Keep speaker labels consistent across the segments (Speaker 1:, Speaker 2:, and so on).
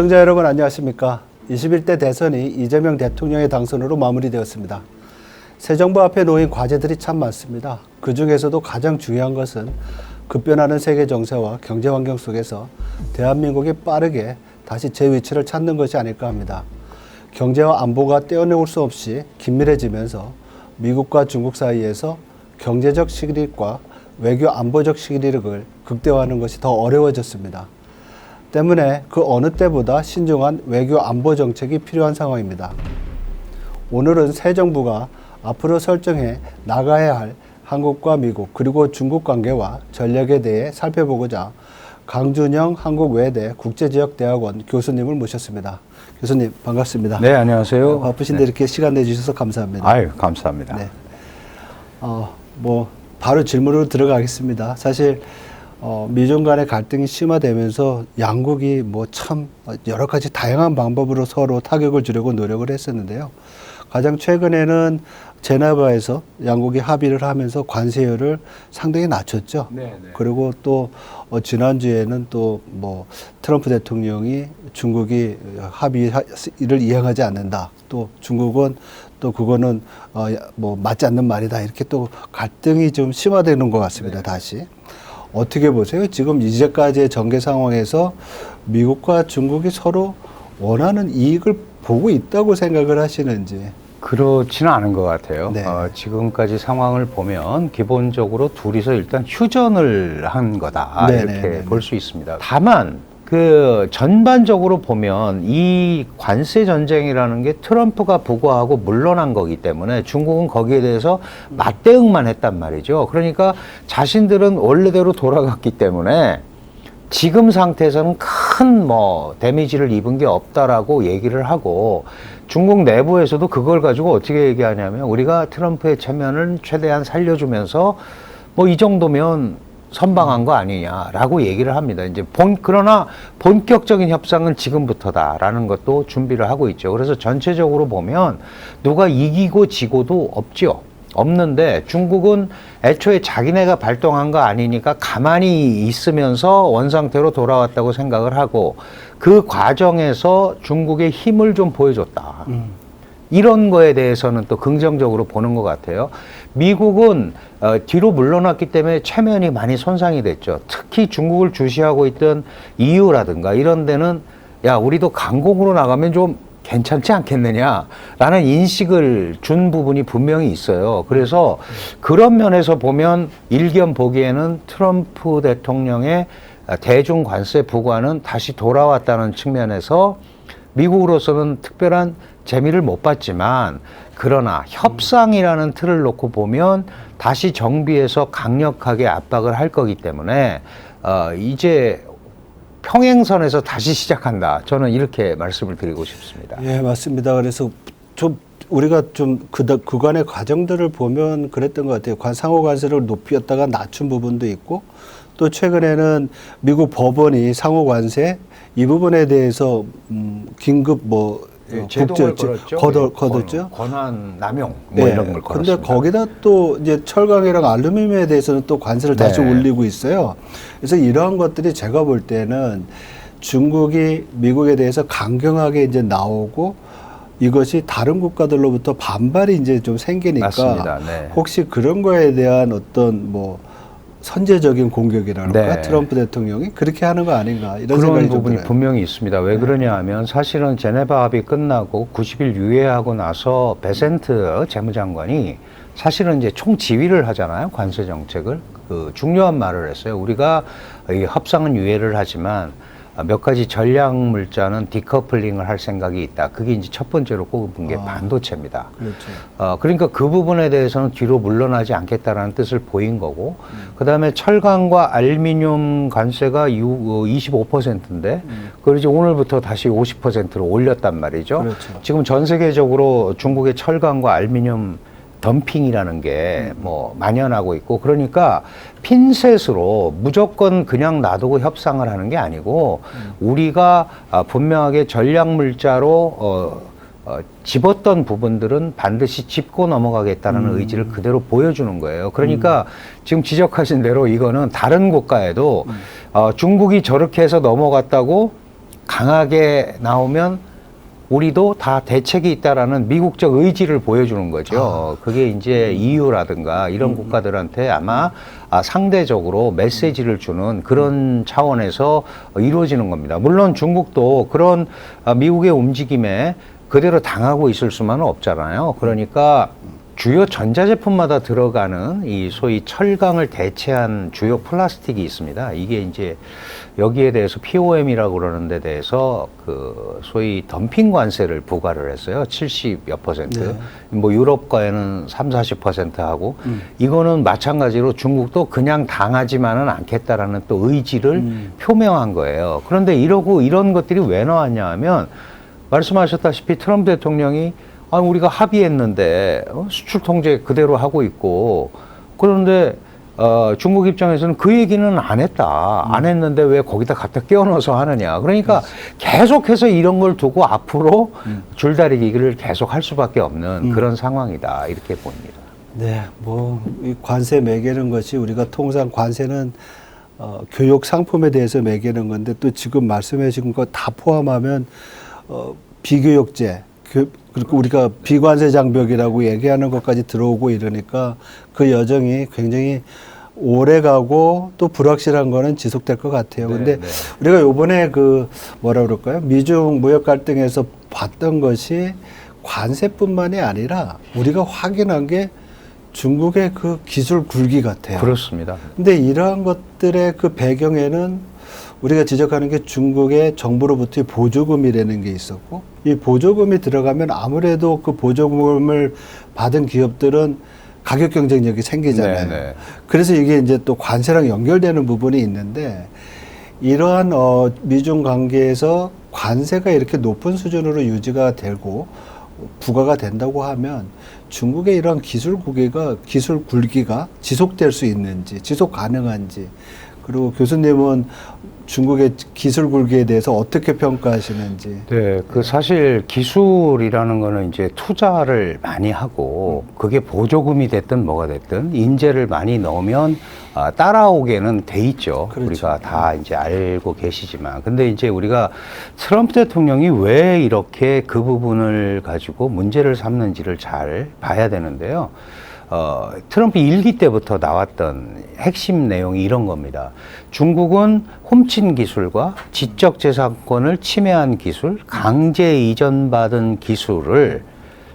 Speaker 1: 시청자 여러분 안녕하십니까. 21대 대선이 이재명 대통령의 당선으로 마무리되었습니다. 새 정부 앞에 놓인 과제들이 참 많습니다. 그 중에서도 가장 중요한 것은 급변하는 세계 정세와 경제 환경 속에서 대한민국이 빠르게 다시 제 위치를 찾는 것이 아닐까 합니다. 경제와 안보가 떼어내올 수 없이 긴밀해지면서 미국과 중국 사이에서 경제적 시기력과 외교 안보적 시기력을 극대화하는 것이 더 어려워졌습니다. 때문에 그 어느 때보다 신중한 외교 안보 정책이 필요한 상황입니다. 오늘은 새 정부가 앞으로 설정해 나가야 할 한국과 미국 그리고 중국 관계와 전략에 대해 살펴보고자 강준영 한국외대 국제지역대학원 교수님을 모셨습니다. 교수님 반갑습니다.
Speaker 2: 네, 안녕하세요.
Speaker 1: 바쁘신데 이렇게 시간 내주셔서 감사합니다.
Speaker 2: 아유, 감사합니다.
Speaker 1: 네. 바로 질문으로 들어가겠습니다. 사실 미중 간의 갈등이 심화되면서 양국이 참 여러 가지 다양한 방법으로 서로 타격을 주려고 노력을 했었는데요. 가장 최근에는 제네바에서 양국이 합의를 하면서 관세율을 상당히 낮췄죠.
Speaker 2: 네.
Speaker 1: 그리고 또 지난주에는 또 트럼프 대통령이 중국이 합의를 이행하지 않는다. 또 중국은 또 그거는 맞지 않는 말이다. 이렇게 또 갈등이 좀 심화되는 것 같습니다. 네. 다시. 어떻게 보세요? 지금 이제까지의 전개 상황에서 미국과 중국이 서로 원하는 이익을 보고 있다고 생각을 하시는지.
Speaker 2: 그렇지는 않은 것 같아요.
Speaker 1: 네.
Speaker 2: 지금까지 상황을 보면 기본적으로 둘이서 일단 휴전을 한 거다. 이렇게 볼 수 있습니다. 다만 전반적으로 보면 이 관세 전쟁이라는 게 트럼프가 부과하고 물러난 거기 때문에 중국은 거기에 대해서 맞대응만 했단 말이죠. 그러니까 자신들은 원래대로 돌아갔기 때문에 지금 상태에서는 큰 데미지를 입은 게 없다라고 얘기를 하고 중국 내부에서도 그걸 가지고 어떻게 얘기하냐면 우리가 트럼프의 체면을 최대한 살려주면서 이 정도면 선방한 거 아니냐라고 얘기를 합니다. 이제 그러나 본격적인 협상은 지금부터다라는 것도 준비를 하고 있죠. 그래서 전체적으로 보면 누가 이기고 지고도 없죠. 없는데 중국은 애초에 자기네가 발동한 거 아니니까 가만히 있으면서 원상태로 돌아왔다고 생각을 하고 그 과정에서 중국의 힘을 좀 보여줬다. 이런 거에 대해서는 또 긍정적으로 보는 것 같아요. 미국은 뒤로 물러났기 때문에 체면이 많이 손상이 됐죠. 특히 중국을 주시하고 있던 EU라든가 이런 데는 야, 우리도 강공으로 나가면 좀 괜찮지 않겠느냐라는 인식을 준 부분이 분명히 있어요. 그래서 그런 면에서 보면 일견 보기에는 트럼프 대통령의 대중 관세 부과는 다시 돌아왔다는 측면에서 미국으로서는 특별한 재미를 못 봤지만 그러나 협상이라는 틀을 놓고 보면 다시 정비해서 강력하게 압박을 할 거기 때문에 이제 평행선에서 다시 시작한다. 저는 이렇게 말씀을 드리고 싶습니다.
Speaker 1: 예, 맞습니다. 그래서 우리가 그간의 과정들을 보면 그랬던 것 같아요. 상호 관세를 높였다가 낮춘 부분도 있고 또 최근에는 미국 법원이 상호 관세 이 부분에 대해서 긴급
Speaker 2: 제동을
Speaker 1: 거뒀죠.
Speaker 2: 권한 남용
Speaker 1: 이런 걸 걸었습니다. 근데 거기다 또 이제 철강이랑 알루미늄에 대해서는 또 관세를 다시 올리고 있어요. 그래서 이러한 것들이 제가 볼 때는 중국이 미국에 대해서 강경하게 이제 나오고 이것이 다른 국가들로부터 반발이 이제 좀 생기니까
Speaker 2: 맞습니다.
Speaker 1: 혹시 그런 거에 대한 어떤 선제적인 공격이랄까 트럼프 대통령이 그렇게 하는 거 아닌가 이런 생각이 좀
Speaker 2: 부분이
Speaker 1: 들어요.
Speaker 2: 분명히 있습니다. 왜 그러냐 하면 사실은 제네바 합의 끝나고 90일 유예하고 나서 베센트 재무장관이 사실은 이제 총지휘를 하잖아요. 관세 정책을. 중요한 말을 했어요. 우리가 이 협상은 유예를 하지만 몇 가지 전략 물자는 디커플링을 할 생각이 있다. 그게 이제 첫 번째로 꼽은 게 반도체입니다.
Speaker 1: 그렇죠.
Speaker 2: 그러니까 그 부분에 대해서는 뒤로 물러나지 않겠다라는 뜻을 보인 거고, 그 다음에 철강과 알루미늄 관세가 25%인데, 그걸 이제 오늘부터 다시 50%로 올렸단 말이죠.
Speaker 1: 그렇죠.
Speaker 2: 지금 전 세계적으로 중국의 철강과 알루미늄 덤핑이라는 게 만연하고 있고, 그러니까 핀셋으로 무조건 그냥 놔두고 협상을 하는 게 아니고 우리가 분명하게 전략 물자로 집었던 부분들은 반드시 짚고 넘어가겠다는 의지를 그대로 보여주는 거예요. 그러니까 지금 지적하신 대로 이거는 다른 국가에도 중국이 저렇게 해서 넘어갔다고 강하게 나오면 우리도 다 대책이 있다라는 미국적 의지를 보여주는 거죠. 그게 이제 EU라든가 이런 국가들한테 아마 상대적으로 메시지를 주는 그런 차원에서 이루어지는 겁니다. 물론 중국도 그런 미국의 움직임에 그대로 당하고 있을 수만은 없잖아요. 그러니까 주요 전자제품마다 들어가는 이 소위 철강을 대체한 주요 플라스틱이 있습니다. 이게 이제 여기에 대해서 POM이라고 그러는 데 대해서 그 소위 덤핑 관세를 부과를 했어요. 70여 %.
Speaker 1: 네.
Speaker 2: 뭐 유럽과에는 30~40% 하고 이거는 마찬가지로 중국도 그냥 당하지만은 않겠다라는 또 의지를 표명한 거예요. 그런데 이런 것들이 왜 나왔냐 하면 말씀하셨다시피 트럼프 대통령이 우리가 합의했는데 수출 통제 그대로 하고 있고 그런데 중국 입장에서는 그 얘기는 안 했다. 안 했는데 왜 거기다 갖다 끼워넣어서 하느냐. 그러니까 계속해서 이런 걸 두고 앞으로 줄다리기를 계속 할 수밖에 없는 그런 상황이다. 이렇게 봅니다.
Speaker 1: 네, 뭐 이 관세 매기는 것이 우리가 통상 관세는 교육 상품에 대해서 매기는 건데 또 지금 말씀해 주신 거 다 포함하면 비교육제 그리고 우리가 비관세 장벽이라고 얘기하는 것까지 들어오고 이러니까 그 여정이 굉장히 오래 가고 또 불확실한 거는 지속될 것 같아요. 근데 우리가 요번에 그 뭐라 그럴까요? 미중 무역 갈등에서 봤던 것이 관세뿐만이 아니라 우리가 확인한 게 중국의 그 기술 굴기 같아요.
Speaker 2: 그렇습니다.
Speaker 1: 근데 이러한 것들의 그 배경에는 우리가 지적하는 게 중국의 정부로부터의 보조금이라는 게 있었고 이 보조금이 들어가면 아무래도 그 보조금을 받은 기업들은 가격 경쟁력이 생기잖아요. 네네. 그래서 이게 이제 또 관세랑 연결되는 부분이 있는데 이러한 미중 관계에서 관세가 이렇게 높은 수준으로 유지가 되고 부과가 된다고 하면 중국의 이러한 기술 굴기가 지속될 수 있는지 지속 가능한지 그리고 교수님은 중국의 기술 굴기에 대해서 어떻게 평가하시는지.
Speaker 2: 네, 그 사실 기술이라는 거는 이제 투자를 많이 하고 그게 보조금이 됐든 뭐가 됐든 인재를 많이 넣으면 따라오게는 돼 있죠. 그렇죠. 우리가 다 이제 알고 계시지만. 근데 이제 우리가 트럼프 대통령이 왜 이렇게 그 부분을 가지고 문제를 삼는지를 잘 봐야 되는데요. 트럼프 일기 때부터 나왔던 핵심 내용이 이런 겁니다. 중국은 훔친 기술과 지적재산권을 침해한 기술, 강제 이전받은 기술을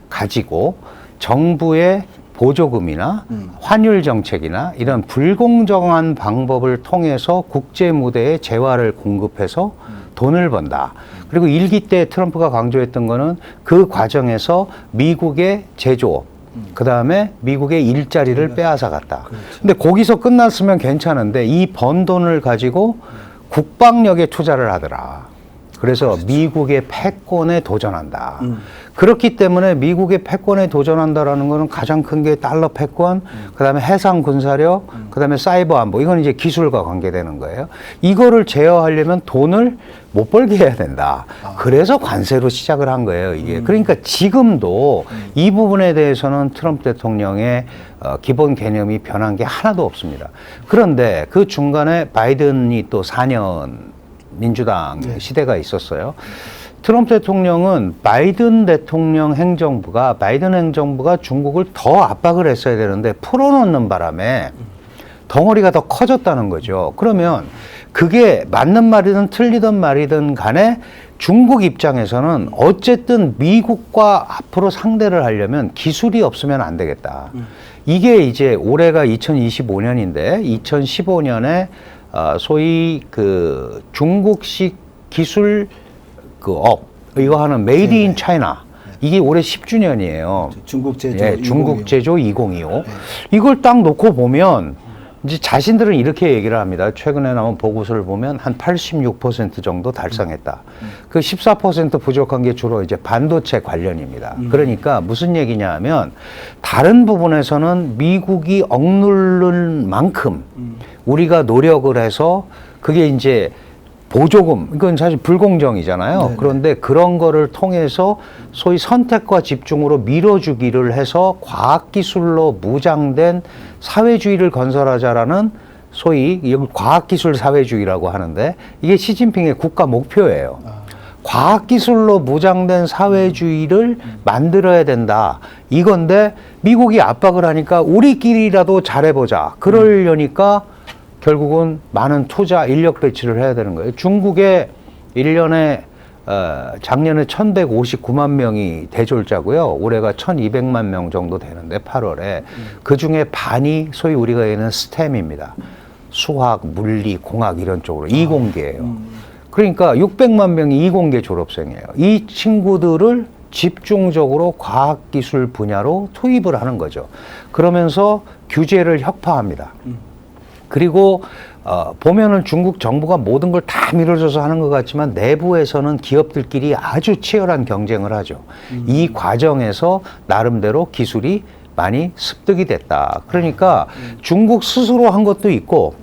Speaker 2: 가지고 정부의 보조금이나 환율 정책이나 이런 불공정한 방법을 통해서 국제 무대에 재화를 공급해서 돈을 번다. 그리고 일기 때 트럼프가 강조했던 거는 그 과정에서 미국의 제조업, 그 다음에 미국의 일자리를 빼앗아 갔다. 그렇죠. 근데 거기서 끝났으면 괜찮은데 이 번 돈을 가지고 국방력에 투자를 하더라. 그래서 그렇죠. 미국의 패권에 도전한다. 그렇기 때문에 미국의 패권에 도전한다라는 거는 가장 큰 게 달러 패권, 그다음에 해상 군사력, 그다음에 사이버 안보. 이건 이제 기술과 관계되는 거예요. 이거를 제어하려면 돈을 못 벌게 해야 된다. 그래서 관세로 시작을 한 거예요, 이게. 그러니까 지금도 이 부분에 대해서는 트럼프 대통령의 기본 개념이 변한 게 하나도 없습니다. 그런데 그 중간에 바이든이 또 4년 민주당 시대가 있었어요. 트럼프 대통령은 바이든 행정부가 중국을 더 압박을 했어야 되는데 풀어놓는 바람에 덩어리가 더 커졌다는 거죠. 그러면 그게 맞는 말이든 틀리든 말이든 간에 중국 입장에서는 어쨌든 미국과 앞으로 상대를 하려면 기술이 없으면 안 되겠다. 이게 이제 올해가 2025년인데 2015년에 소위 그 중국식 기술 이거 하는 메이드 인 차이나 이게 올해 10주년이에요.
Speaker 1: 중국 제조
Speaker 2: 예, 중국 제조 2025. 이걸 딱 놓고 보면 이제 자신들은 이렇게 얘기를 합니다. 최근에 나온 보고서를 보면 한 86% 정도 달성했다. 그 14% 부족한 게 주로 이제 반도체 관련입니다. 그러니까 무슨 얘기냐 하면 다른 부분에서는 미국이 억누른 만큼 우리가 노력을 해서 그게 이제 보조금, 이건 사실 불공정이잖아요. 네네. 그런데 그런 거를 통해서 소위 선택과 집중으로 밀어주기를 해서 과학기술로 무장된 사회주의를 건설하자라는 소위 이걸 과학기술 사회주의라고 하는데 이게 시진핑의 국가 목표예요. 과학기술로 무장된 사회주의를 만들어야 된다. 이건데 미국이 압박을 하니까 우리끼리라도 잘해보자. 그러려니까 결국은 많은 투자, 인력 배치를 해야 되는 거예요. 중국에 1년에 작년에 1159만 명이 대졸자고요. 올해가 1200만 명 정도 되는데 8월에 그중에 반이 소위 우리가 얘기하는 스템입니다. 수학, 물리, 공학 이런 쪽으로 이공계예요. 그러니까 600만 명이 이공계 졸업생이에요. 이 친구들을 집중적으로 과학기술 분야로 투입을 하는 거죠. 그러면서 규제를 혁파합니다. 그리고 보면은 중국 정부가 모든 걸 다 밀어줘서 하는 것 같지만 내부에서는 기업들끼리 아주 치열한 경쟁을 하죠. 이 과정에서 나름대로 기술이 많이 습득이 됐다. 그러니까 중국 스스로 한 것도 있고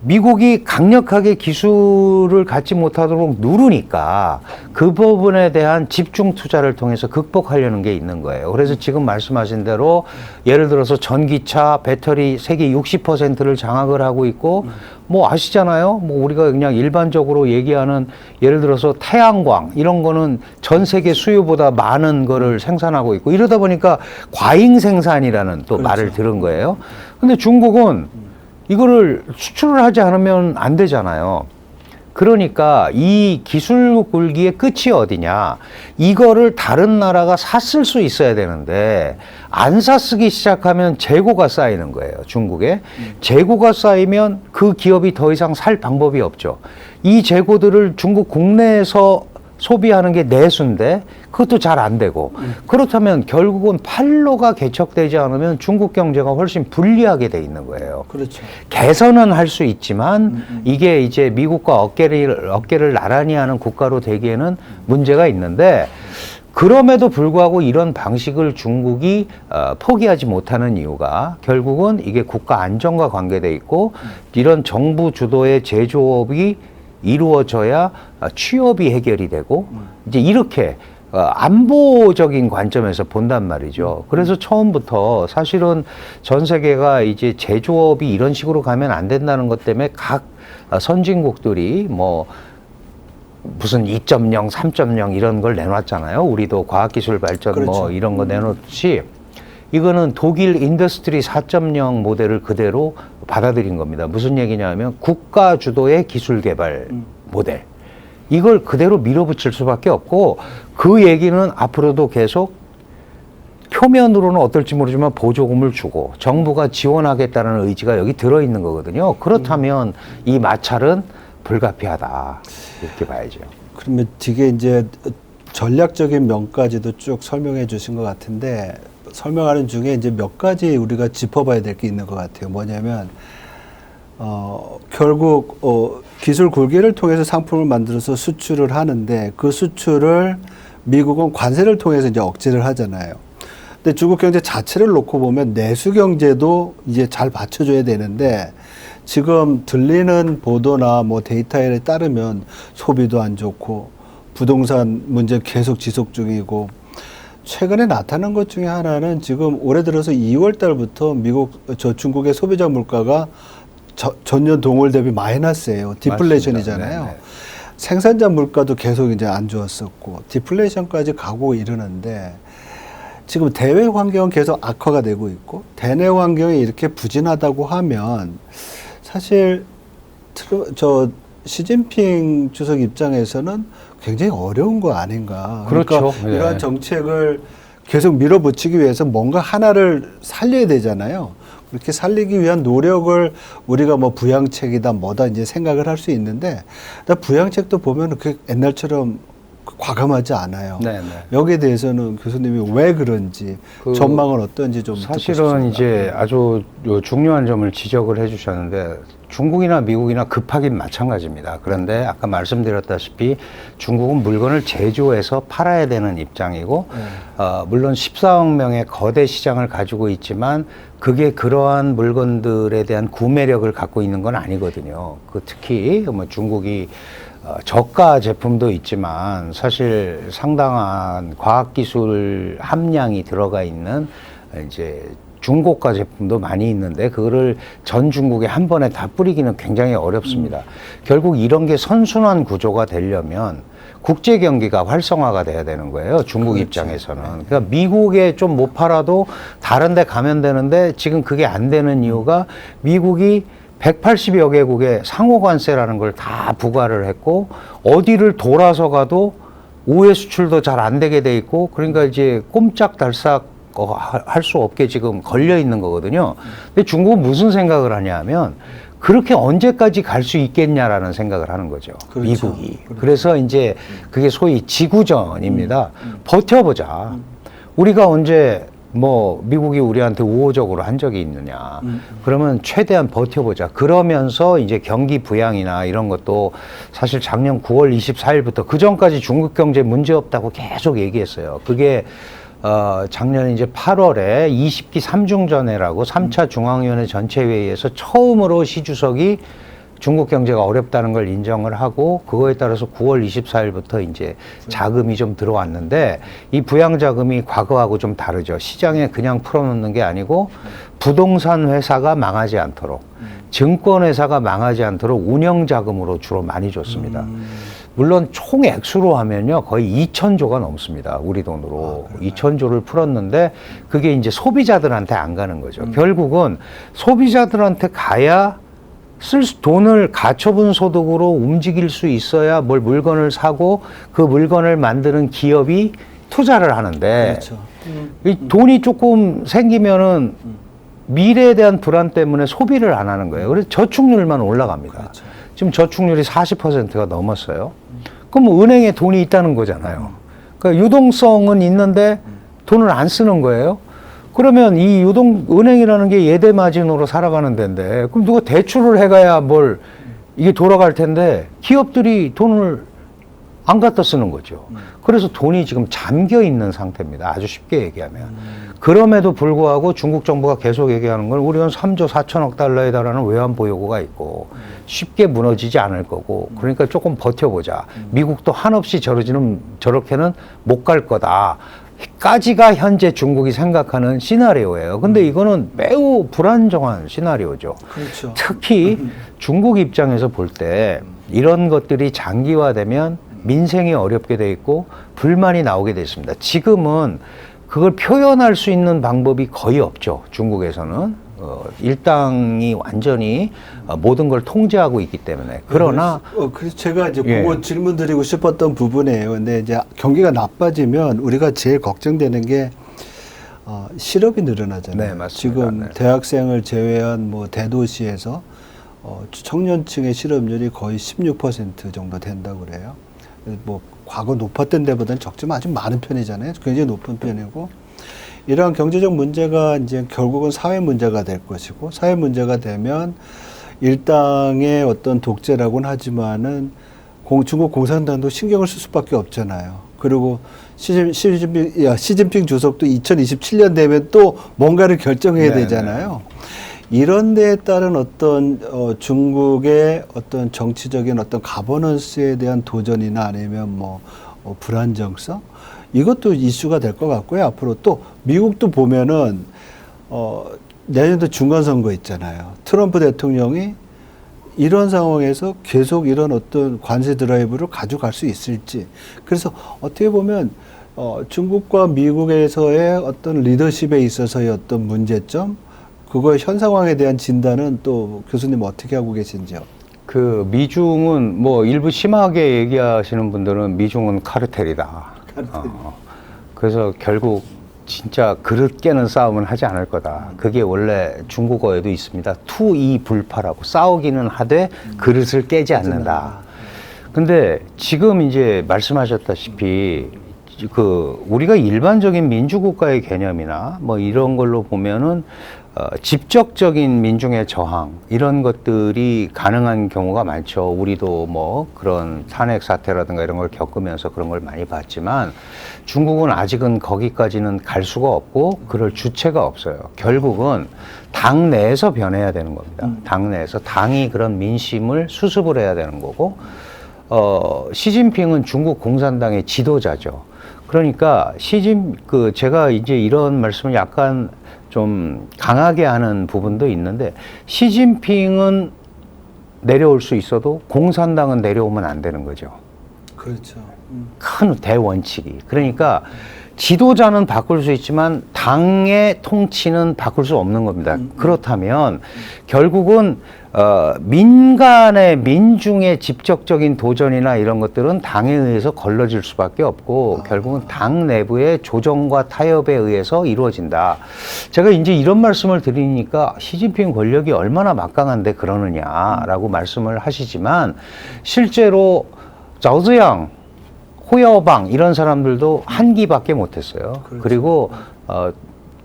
Speaker 2: 미국이 강력하게 기술을 갖지 못하도록 누르니까 그 부분에 대한 집중 투자를 통해서 극복하려는 게 있는 거예요. 그래서 지금 말씀하신 대로 예를 들어서 전기차, 배터리 세계 60%를 장악을 하고 있고 뭐 아시잖아요. 뭐 우리가 그냥 일반적으로 얘기하는 예를 들어서 태양광 이런 거는 전 세계 수요보다 많은 거를 생산하고 있고 이러다 보니까 과잉 생산이라는 또 말을 들은 거예요. 근데 중국은 이거를 수출을 하지 않으면 안 되잖아요. 그러니까 이 기술 굴기의 끝이 어디냐. 이거를 다른 나라가 샀을 수 있어야 되는데 안 샀쓰기 시작하면 재고가 쌓이는 거예요. 중국에. 재고가 쌓이면 그 기업이 더 이상 살 방법이 없죠. 이 재고들을 중국 국내에서 소비하는 게 내수인데 그것도 잘 안 되고 그렇다면 결국은 판로가 개척되지 않으면 중국 경제가 훨씬 불리하게 돼 있는 거예요.
Speaker 1: 그렇죠.
Speaker 2: 개선은 할 수 있지만 이게 이제 미국과 어깨를 나란히 하는 국가로 되기에는 문제가 있는데 그럼에도 불구하고 이런 방식을 중국이 포기하지 못하는 이유가 결국은 이게 국가 안정과 관계돼 있고 이런 정부 주도의 제조업이 이루어져야 취업이 해결이 되고 이제 이렇게 안보적인 관점에서 본단 말이죠. 그래서 처음부터 사실은 전 세계가 이제 제조업이 이런 식으로 가면 안 된다는 것 때문에 각 선진국들이 뭐 무슨 2.0, 3.0 이런 걸 내놨잖아요. 우리도 과학기술 발전
Speaker 1: 그렇죠.
Speaker 2: 뭐 이런 거 내놓듯이 이거는 독일 인더스트리 4.0 모델을 그대로 받아들인 겁니다. 무슨 얘기냐면 국가 주도의 기술 개발 모델. 이걸 그대로 밀어붙일 수밖에 없고 그 얘기는 앞으로도 계속 표면으로는 어떨지 모르지만 보조금을 주고 정부가 지원하겠다는 의지가 여기 들어있는 거거든요. 그렇다면 이 마찰은 불가피하다. 이렇게 봐야죠.
Speaker 1: 그러면 되게 이제 전략적인 면까지도 쭉 설명해 주신 것 같은데 설명하는 중에 이제 몇 가지 우리가 짚어봐야 될 게 있는 것 같아요. 뭐냐면 결국 기술 굴기를 통해서 상품을 만들어서 수출을 하는데 그 수출을 미국은 관세를 통해서 이제 억제를 하잖아요. 근데 중국 경제 자체를 놓고 보면 내수 경제도 이제 잘 받쳐줘야 되는데 지금 들리는 보도나 뭐 데이터에 따르면 소비도 안 좋고 부동산 문제 계속 지속 중이고 최근에 나타난 것 중에 하나는 지금 올해 들어서 2월 달부터 중국의 소비자 물가가 전년 동월 대비 마이너스예요. 디플레이션이잖아요.
Speaker 2: 네네.
Speaker 1: 생산자 물가도 계속 이제 안 좋았었고 디플레이션까지 가고 이러는데 지금 대외 환경은 계속 악화가 되고 있고 대내 환경이 이렇게 부진하다고 하면 사실 시진핑 주석 입장에서는 굉장히 어려운 거 아닌가.
Speaker 2: 그렇죠.
Speaker 1: 그러니까 이러한 정책을 계속 밀어붙이기 위해서 뭔가 하나를 살려야 되잖아요. 그렇게 살리기 위한 노력을 우리가 뭐 부양책이다 뭐다 이제 생각을 할 수 있는데 부양책도 보면 그 옛날처럼 과감하지 않아요. 네네. 여기에 대해서는 교수님이 왜 그런지 전망은 어떤지 좀
Speaker 2: 사실은 이제 아주 중요한 점을 지적을 해주셨는데 중국이나 미국이나 급하긴 마찬가지입니다. 그런데 아까 말씀드렸다시피 중국은 물건을 제조해서 팔아야 되는 입장이고 물론 14억 명의 거대 시장을 가지고 있지만 그게 그러한 물건들에 대한 구매력을 갖고 있는 건 아니거든요. 특히 뭐 중국이 저가 제품도 있지만 사실 상당한 과학기술 함량이 들어가 있는 이제 중고가 제품도 많이 있는데 그거를 전 중국에 한 번에 다 뿌리기는 굉장히 어렵습니다. 결국 이런 게 선순환 구조가 되려면 국제 경기가 활성화가 돼야 되는 거예요. 중국
Speaker 1: 그렇죠.
Speaker 2: 입장에서는. 그러니까 미국에 좀 못 팔아도 다른 데 가면 되는데 지금 그게 안 되는 이유가 미국이 180여 개국에 상호 관세라는 걸 다 부과를 했고 어디를 돌아서 가도 우회 수출도 잘 안 되게 돼 있고 그러니까 이제 꼼짝달싹 할 수 없게 지금 걸려 있는 거거든요. 근데 중국은 무슨 생각을 하냐면 그렇게 언제까지 갈 수 있겠냐라는 생각을 하는 거죠.
Speaker 1: 그렇죠.
Speaker 2: 미국이.
Speaker 1: 그렇죠.
Speaker 2: 그래서 이제 그게 소위 지구전입니다. 버텨보자. 우리가 언제 뭐 미국이 우리한테 우호적으로 한 적이 있느냐. 그러면 최대한 버텨보자. 그러면서 이제 경기 부양이나 이런 것도 사실 작년 9월 24일부터 그 전까지 중국 경제 문제 없다고 계속 얘기했어요. 그게 작년 이제 8월에 20기 3중전회라고 3차 중앙위원회 전체회의에서 처음으로 시 주석이 중국 경제가 어렵다는 걸 인정을 하고 그거에 따라서 9월 24일부터 이제 자금이 좀 들어왔는데 이 부양 자금이 과거하고 좀 다르죠. 시장에 그냥 풀어놓는 게 아니고 부동산 회사가 망하지 않도록 증권 회사가 망하지 않도록 운영 자금으로 주로 많이 줬습니다. 물론 총 액수로 하면요 거의 2,000조가 넘습니다. 우리 돈으로 2,000조를 풀었는데 그게 이제 소비자들한테 안 가는 거죠. 결국은 소비자들한테 가야 돈을 가처분 소득으로 움직일 수 있어야 뭘 물건을 사고 그 물건을 만드는 기업이 투자를 하는데
Speaker 1: 그렇죠.
Speaker 2: 이 돈이 조금 생기면은 미래에 대한 불안 때문에 소비를 안 하는 거예요. 그래서 저축률만 올라갑니다.
Speaker 1: 그렇죠.
Speaker 2: 지금 저축률이 40%가 넘었어요. 그럼 은행에 돈이 있다는 거잖아요. 그러니까 유동성은 있는데 돈을 안 쓰는 거예요. 그러면 이 은행이라는 게 예대 마진으로 살아가는 데인데 그럼 누가 대출을 해가야 뭘 이게 돌아갈 텐데 기업들이 돈을 안 갖다 쓰는 거죠. 그래서 돈이 지금 잠겨 있는 상태입니다. 아주 쉽게 얘기하면. 그럼에도 불구하고 중국 정부가 계속 얘기하는 건 우리는 3조 4천억 달러에 달하는 외환 보유고가 있고 쉽게 무너지지 않을 거고 그러니까 조금 버텨보자. 미국도 한없이 저렇게는 못 갈 거다. 까지가 현재 중국이 생각하는 시나리오예요. 근데 이거는 매우 불안정한 시나리오죠.
Speaker 1: 그렇죠.
Speaker 2: 특히 중국 입장에서 볼 때 이런 것들이 장기화되면 민생이 어렵게 돼 있고 불만이 나오게 돼 있습니다. 지금은 그걸 표현할 수 있는 방법이 거의 없죠. 중국에서는. 일당이 완전히 모든 걸 통제하고 있기 때문에. 그러나
Speaker 1: 그래서 제가 이제
Speaker 2: 예.
Speaker 1: 그거 질문 드리고 싶었던 부분이에요. 근데 이제 경기가 나빠지면 우리가 제일 걱정되는 게 실업이 늘어나잖아요.
Speaker 2: 네, 맞습니다.
Speaker 1: 지금
Speaker 2: 네.
Speaker 1: 대학생을 제외한 뭐 대도시에서 청년층의 실업률이 거의 16% 정도 된다고 그래요. 뭐 과거 높았던 데보다는 적지만 아주 많은 편이잖아요. 굉장히 높은 편이고 이러한 경제적 문제가 이제 결국은 사회 문제가 될 것이고 사회 문제가 되면 일당의 어떤 독재라고는 하지만은 중국 공산당도 신경을 쓸 수밖에 없잖아요. 그리고 시진핑 주석도 2027년 되면 또 뭔가를 결정해야 되잖아요. 이런 데에 따른 어떤 중국의 어떤 정치적인 어떤 가버넌스에 대한 도전이나 아니면 뭐 불안정성 이것도 이슈가 될 것 같고요. 앞으로 또 미국도 보면은 내년도 중간선거 있잖아요. 트럼프 대통령이 이런 상황에서 계속 이런 어떤 관세 드라이브를 가져갈 수 있을지. 그래서 어떻게 보면 중국과 미국에서의 어떤 리더십에 있어서의 어떤 문제점, 그거의 현 상황에 대한 진단은 또 교수님 어떻게 하고 계신지요?
Speaker 2: 그 미중은 뭐 일부 심하게 얘기하시는 분들은 미중은 카르텔이다. 그래서 결국 진짜 그릇 깨는 싸움은 하지 않을 거다. 그게 원래 중국어에도 있습니다. 투이불파라고 싸우기는 하되 그릇을 깨지 않는다. 근데 지금 이제 말씀하셨다시피 우리가 일반적인 민주국가의 개념이나 뭐 이런 걸로 보면은 직접적인 민중의 저항 이런 것들이 가능한 경우가 많죠. 우리도 뭐 그런 탄핵 사태라든가 이런 걸 겪으면서 그런 걸 많이 봤지만 중국은 아직은 거기까지는 갈 수가 없고 그럴 주체가 없어요. 결국은 당 내에서 변해야 되는 겁니다. 당 내에서 당이 그런 민심을 수습을 해야 되는 거고 시진핑은 중국 공산당의 지도자죠. 그러니까 제가 이제 이런 말씀을 약간 좀 강하게 하는 부분도 있는데 시진핑은 내려올 수 있어도 공산당은 내려오면 안 되는 거죠.
Speaker 1: 그렇죠.
Speaker 2: 큰 대원칙이. 그러니까 지도자는 바꿀 수 있지만 당의 통치는 바꿀 수 없는 겁니다. 그렇다면 결국은 민중의 직접적인 도전이나 이런 것들은 당에 의해서 걸러질 수밖에 없고 결국은 당 내부의 조정과 타협에 의해서 이루어진다. 제가 이제 이런 말씀을 드리니까 시진핑 권력이 얼마나 막강한데 그러느냐라고 말씀을 하시지만 실제로 자오즈양, 호야오방 이런 사람들도 한 기밖에 못했어요.
Speaker 1: 그렇죠.
Speaker 2: 그리고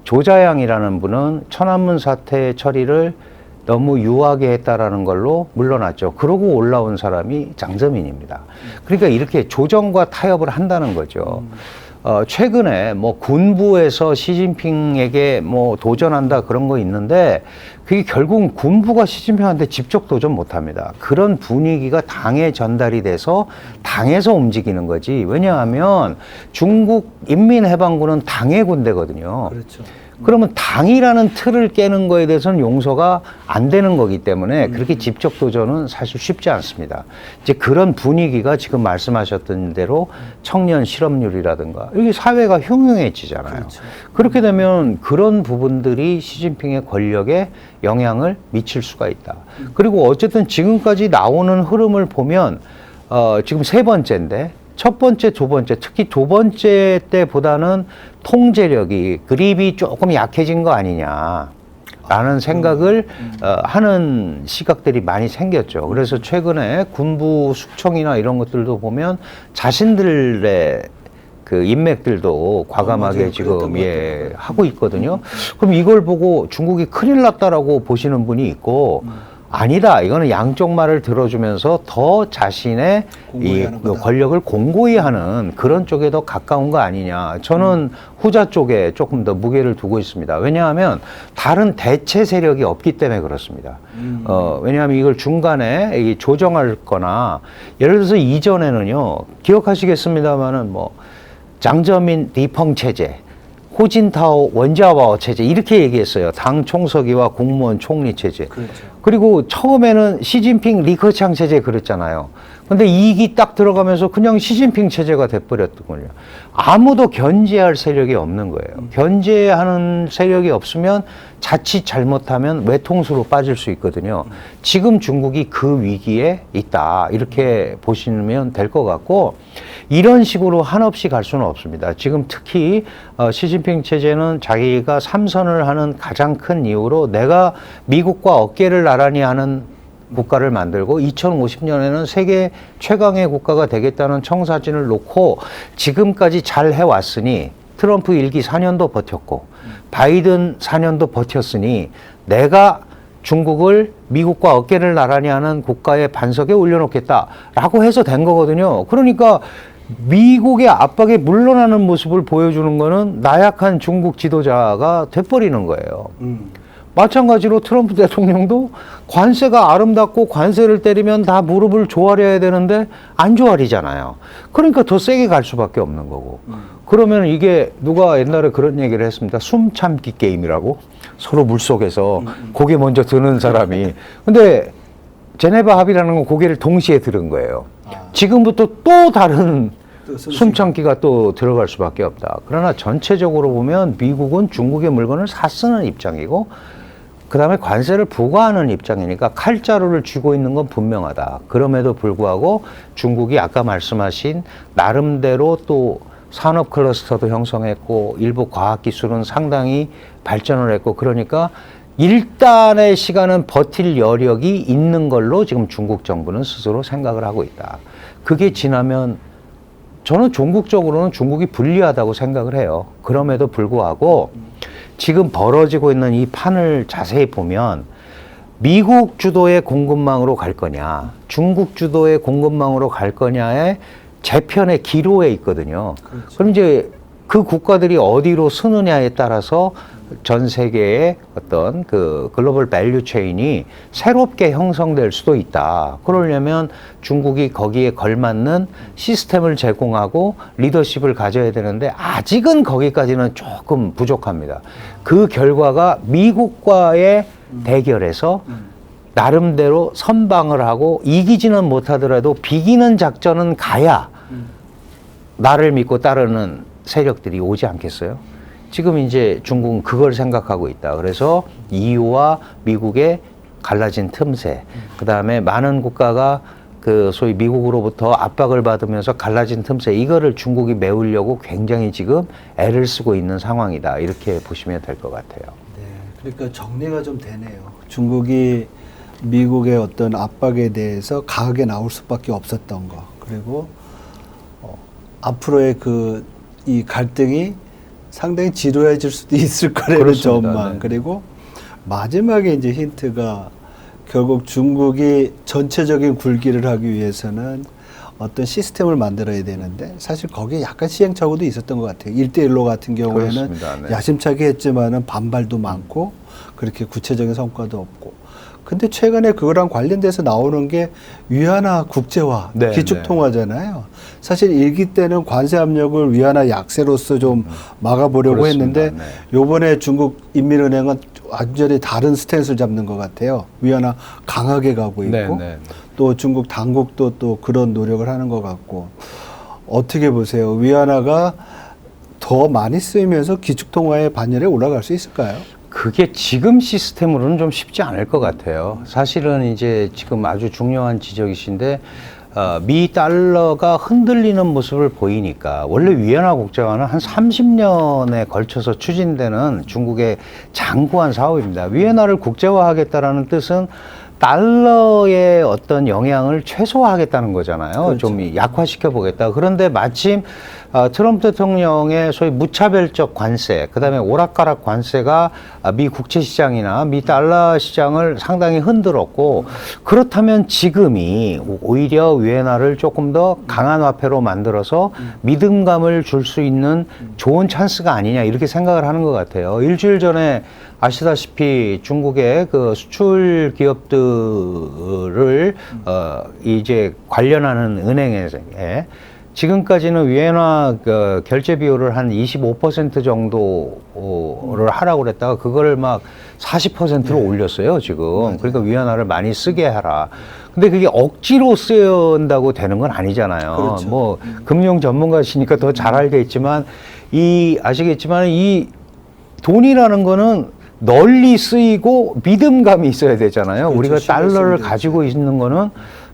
Speaker 2: 조자양이라는 분은 천안문 사태 처리를 너무 유하게 했다라는 걸로 물러났죠. 그러고 올라온 사람이 장저민입니다. 그러니까 이렇게 조정과 타협을 한다는 거죠. 최근에 뭐 군부에서 시진핑에게 뭐 도전한다 그런 거 있는데 그게 결국은 군부가 시진핑한테 직접 도전 못 합니다. 그런 분위기가 당에 전달이 돼서 당에서 움직이는 거지. 왜냐하면 중국 인민해방군은 당의 군대거든요.
Speaker 1: 그렇죠.
Speaker 2: 그러면 당이라는 틀을 깨는 거에 대해서는 용서가 안 되는 거기 때문에 그렇게 직접 도전은 사실 쉽지 않습니다. 이제 그런 분위기가 지금 말씀하셨던 대로 청년 실업률이라든가 이게 사회가 흉흉해지잖아요.
Speaker 1: 그렇죠.
Speaker 2: 그렇게 되면 그런 부분들이 시진핑의 권력에 영향을 미칠 수가 있다. 그리고 어쨌든 지금까지 나오는 흐름을 보면 지금 세 번째인데 첫 번째, 두 번째, 특히 두 번째 때보다는 통제력이 그립이 조금 약해진 거 아니냐라는 생각을 하는 시각들이 많이 생겼죠. 그래서 최근에 군부 숙청이나 이런 것들도 보면 자신들의 그 인맥들도 과감하게 지금 하고 있거든요. 그럼 이걸 보고 중국이 큰일 났다라고 보시는 분이 있고 아니다. 이거는 양쪽 말을 들어주면서 더 자신의 이 권력을 공고히 하는 그런 쪽에 더 가까운 거 아니냐. 저는 후자 쪽에 조금 더 무게를 두고 있습니다. 왜냐하면 다른 대체 세력이 없기 때문에 그렇습니다. 왜냐하면 이걸 중간에 조정할 거나 예를 들어서 이전에는요. 기억하시겠습니다마는 뭐 장저민 리펑 체제, 호진타오 원자바오 체제 이렇게 얘기했어요. 당 총서기와 공무원 총리 체제.
Speaker 1: 그렇죠.
Speaker 2: 그리고 처음에는 시진핑 리커창 체제 그랬잖아요. 근데 2기 딱 들어가면서 그냥 시진핑 체제가 돼버렸더군요. 아무도 견제할 세력이 없는 거예요. 견제하는 세력이 없으면 자칫 잘못하면 외통수로 빠질 수 있거든요. 지금 중국이 그 위기에 있다. 이렇게 보시면 될 것 같고 이런 식으로 한없이 갈 수는 없습니다. 지금 특히 시진핑 체제는 자기가 삼선을 하는 가장 큰 이유로 내가 미국과 어깨를 나란히 하는 국가를 만들고 2050년에는 세계 최강의 국가가 되겠다는 청사진을 놓고 지금까지 잘 해왔으니 트럼프 1기 4년도 버텼고 바이든 4년도 버텼으니 내가 중국을 미국과 어깨를 나란히 하는 국가의 반석에 올려놓겠다라고 해서 된 거거든요. 그러니까 미국의 압박에 물러나는 모습을 보여주는 거는 나약한 중국 지도자가 돼버리는 거예요. 마찬가지로 트럼프 대통령도 관세가 아름답고 관세를 때리면 다 무릎을 조아려야 되는데 안 조아리잖아요. 그러니까 더 세게 갈 수밖에 없는 거고. 그러면 이게 누가 옛날에 그런 얘기를 했습니다. 숨 참기 게임이라고. 서로 물속에서 고개 먼저 드는 사람이. 근데 제네바 합의라는 건 고개를 동시에 들은 거예요. 지금부터 또 다른 숨참기가 또 들어갈 수밖에 없다. 그러나 전체적으로 보면 미국은 중국의 물건을 사쓰는 입장이고 그 다음에 관세를 부과하는 입장이니까 칼자루를 쥐고 있는 건 분명하다. 그럼에도 불구하고 중국이 아까 말씀하신 나름대로 또 산업 클러스터도 형성했고 일부 과학기술은 상당히 발전을 했고 그러니까 일단의 시간은 버틸 여력이 있는 걸로 지금 중국 정부는 스스로 생각을 하고 있다. 그게 지나면 저는 종국적으로는 중국이 불리하다고 생각을 해요. 그럼에도 불구하고 지금 벌어지고 있는 이 판을 자세히 보면 미국 주도의 공급망으로 갈 거냐, 중국 주도의 공급망으로 갈 거냐의 재편의 기로에 있거든요. 그렇죠. 그럼 이제 그 국가들이 어디로 서느냐에 따라서 전 세계의 어떤 그 글로벌 밸류 체인이 새롭게 형성될 수도 있다. 그러려면 중국이 거기에 걸맞는 시스템을 제공하고 리더십을 가져야 되는데 아직은 거기까지는 조금 부족합니다. 그 결과가 미국과의 대결에서 나름대로 선방을 하고 이기지는 못하더라도 비기는 작전은 가야 나를 믿고 따르는 세력들이 오지 않겠어요? 지금 이제 중국은 그걸 생각하고 있다. 그래서 EU와 미국의 갈라진 틈새, 그 다음에 많은 국가가 그 소위 미국으로부터 압박을 받으면서 갈라진 틈새, 이거를 중국이 메우려고 굉장히 지금 애를 쓰고 있는 상황이다. 이렇게 보시면 될 것 같아요.
Speaker 1: 네, 그러니까 정리가 좀 되네요. 중국이 미국의 어떤 압박에 대해서 강하게 나올 수밖에 없었던 거, 그리고 앞으로의 이 갈등이 상당히 지루해질 수도 있을 거라는
Speaker 2: 그렇습니다.
Speaker 1: 전망,
Speaker 2: 네.
Speaker 1: 그리고 마지막에 이제 힌트가 결국 중국이 전체적인 굴기를 하기 위해서는 어떤 시스템을 만들어야 되는데 사실 거기에 약간 시행착오도 있었던 것 같아요. 1대1로 같은 경우에는
Speaker 2: 그렇습니다. 네.
Speaker 1: 야심차게 했지만은 반발도 많고 그렇게 구체적인 성과도 없고. 근데 최근에 그거랑 관련돼서 나오는 게 위안화 국제화,
Speaker 2: 네,
Speaker 1: 기축통화잖아요. 사실 일기 때는 관세 압력을 위안화 약세로서 좀 막아보려고
Speaker 2: 그렇습니다.
Speaker 1: 했는데
Speaker 2: 네.
Speaker 1: 요번에 중국 인민은행은 완전히 다른 스탠스를 잡는 것 같아요. 위안화 강하게 가고 있고
Speaker 2: 네, 네.
Speaker 1: 또 중국 당국도 또 그런 노력을 하는 것 같고. 어떻게 보세요? 위안화가 더 많이 쓰이면서 기축통화의 반열에 올라갈 수 있을까요?
Speaker 2: 그게 지금 시스템으로는 좀 쉽지 않을 것 같아요. 사실은 이제 지금 아주 중요한 지적이신데, 미 달러가 흔들리는 모습을 보이니까, 원래 위안화 국제화는 한 30년에 걸쳐서 추진되는 중국의 장구한 사업입니다. 위안화를 국제화하겠다라는 뜻은 달러의 어떤 영향을 최소화하겠다는 거잖아요.
Speaker 1: 그렇죠.
Speaker 2: 좀 약화시켜 보겠다. 그런데 마침 트럼프 대통령의 소위 무차별적 관세, 그다음에 오락가락 관세가 미 국채 시장이나 미 달러 시장을 상당히 흔들었고, 그렇다면 지금이 오히려 위엔화를 조금 더 강한 화폐로 만들어서 믿음감을 줄 수 있는 좋은 찬스가 아니냐, 이렇게 생각을 하는 것 같아요. 일주일 전에 아시다시피 중국의 그 수출 기업들을 이제 관련하는 은행에 지금까지는 위엔화 결제 비율을 한 25% 정도를 하라고 그랬다가 그거를 막 40%로 올렸어요, 지금. 그러니까 위안화를 많이 쓰게 하라. 근데 그게 억지로 쓴다고 되는 건 아니잖아요.
Speaker 1: 그렇죠.
Speaker 2: 뭐 금융 전문가시니까 더 잘 알겠지만 아시겠지만 이 돈이라는 거는 널리 쓰이고 믿음감이 있어야 되잖아요.
Speaker 1: 그렇죠.
Speaker 2: 우리가 달러를 가지고 있는 거는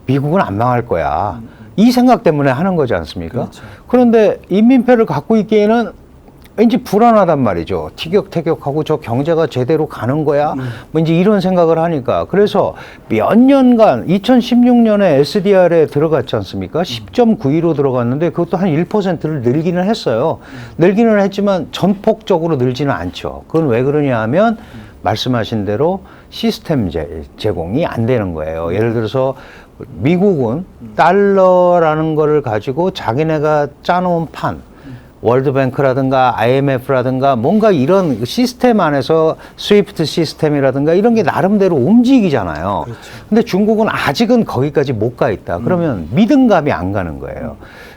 Speaker 2: 미국은 안 망할 거야. 이 생각 때문에 하는 거지 않습니까?
Speaker 1: 그렇죠.
Speaker 2: 그런데 인민폐를 갖고 있기에는 왠지 불안하단 말이죠. 티격태격하고 저 경제가 제대로 가는 거야? 뭐 이제 이런 생각을 하니까. 그래서 몇 년간 2016년에 SDR에 들어갔지 않습니까? 10.92로 들어갔는데 그것도 한 1%를 늘기는 했어요. 늘기는 했지만 전폭적으로 늘지는 않죠. 그건 왜 그러냐 하면 말씀하신 대로 시스템 제공이 안 되는 거예요. 예를 들어서 미국은 달러라는 거를 가지고 자기네가 짜놓은 판, 월드뱅크라든가 IMF라든가 뭔가 이런 시스템 안에서 스위프트 시스템이라든가 이런 게 나름대로 움직이잖아요.
Speaker 1: 그렇죠.
Speaker 2: 근데 중국은 아직은 거기까지 못 가 있다. 그러면 믿음감이 안 가는 거예요.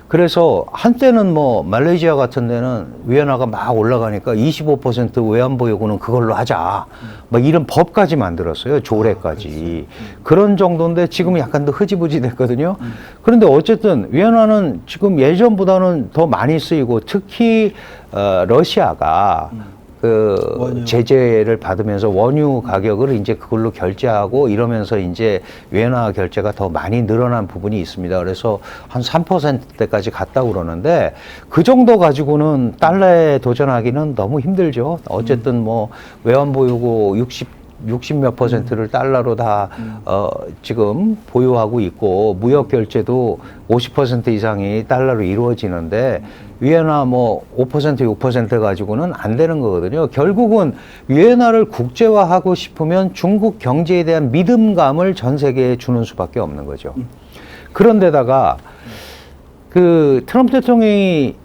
Speaker 2: 그래서 한때는 뭐 말레이시아 같은 데는 위안화가 막 올라가니까 25% 외환보 요구는 그걸로 하자. 막 이런 법까지 만들었어요. 조례까지. 그런 정도인데 지금은 약간 더 흐지부지 됐거든요. 그런데 어쨌든 위안화는 지금 예전보다는 더 많이 쓰이고 특히 러시아가 그
Speaker 1: 원유.
Speaker 2: 제재를 받으면서 원유 가격을 이제 그걸로 결제하고 이러면서 이제 위안화 결제가 더 많이 늘어난 부분이 있습니다. 그래서 한 3%대까지 갔다고 그러는데 그 정도 가지고는 달러에 도전하기는 너무 힘들죠. 어쨌든 뭐 외환 보유고 60 몇 %를 달러로 다 지금 보유하고 있고 무역 결제도 50% 이상이 달러로 이루어지는데 위엔화 뭐 5% 6% 가지고는 안 되는 거거든요. 결국은 위엔화를 국제화하고 싶으면 중국 경제에 대한 믿음감을 전 세계에 주는 수밖에 없는 거죠. 그런데다가 그 트럼프 대통령이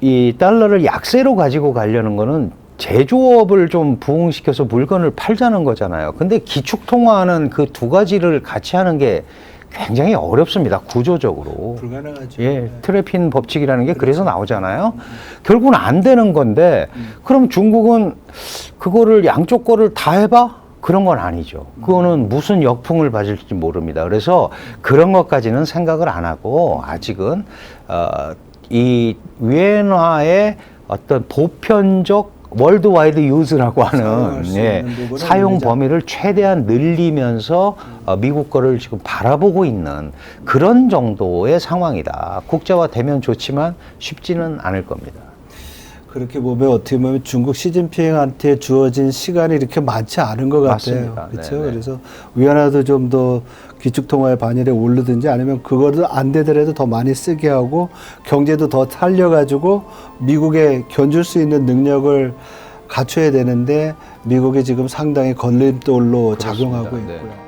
Speaker 2: 이 달러를 약세로 가지고 가려는 거는 제조업을 좀 부흥시켜서 물건을 팔자는 거잖아요. 근데 기축통화는 그 두 가지를 같이 하는 게 굉장히 어렵습니다. 구조적으로.
Speaker 1: 불가능하죠.
Speaker 2: 예,
Speaker 1: 네.
Speaker 2: 트래핀 법칙이라는 게 그래서 나오잖아요. 결국은 안 되는 건데, 그럼 중국은 그거를 양쪽 거를 다 해봐? 그런 건 아니죠. 그거는 무슨 역풍을 맞을지 모릅니다. 그래서 그런 것까지는 생각을 안 하고 아직은 이 위엔화의 어떤 보편적 월드와이드 유즈라고 하는 사용 범위를 최대한 늘리면서 미국 거를 지금 바라보고 있는 그런 정도의 상황이다. 국제화되면 좋지만 쉽지는 않을 겁니다.
Speaker 1: 그렇게 보면 어떻게 보면 중국 시진핑한테 주어진 시간이 이렇게 많지 않은 것 같아요.
Speaker 2: 맞습니다.
Speaker 1: 그렇죠.
Speaker 2: 네네.
Speaker 1: 그래서 위안화도 좀 더 기축통화의 반열에 오르든지 아니면 그거를 안 되더라도 더 많이 쓰게 하고 경제도 더 살려가지고 미국에 견줄 수 있는 능력을 갖춰야 되는데 미국이 지금 상당히 걸림돌로 작용하고
Speaker 2: 네.
Speaker 1: 있고요.